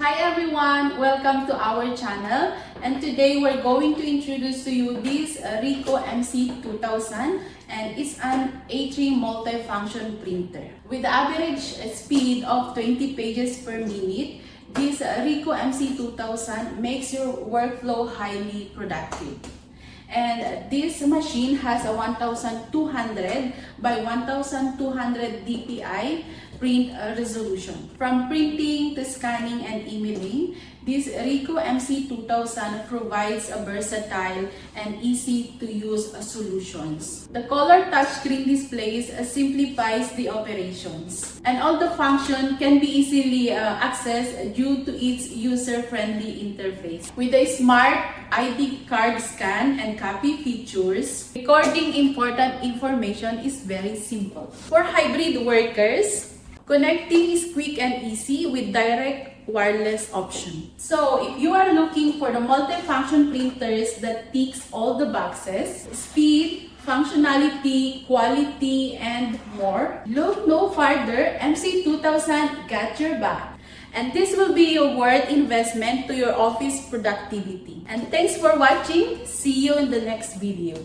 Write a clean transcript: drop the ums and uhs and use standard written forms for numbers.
Hi everyone! Welcome to our channel, and today we're going to introduce to you this Ricoh MC2000, and it's an A3 multifunction printer. With the average speed of 20 pages per minute, this Ricoh MC2000 makes your workflow highly productive. And this machine has a 1200 by 1200 dpi print resolution. From printing to scanning and emailing, this Ricoh MC2000 provides a versatile and easy to use solutions. The color touchscreen displays simplifies the operations, and all the function can be easily accessed due to its user-friendly interface. With a smart ID card scan and copy features, recording important information is very simple. For hybrid workers, connecting is quick and easy with direct wireless option. So if you are looking for the multifunction printers that ticks all the boxes, speed, functionality, quality, and more, look no farther. MC2000 got your back. And this will be a worth investment to your office productivity. And thanks for watching. See you in the next video.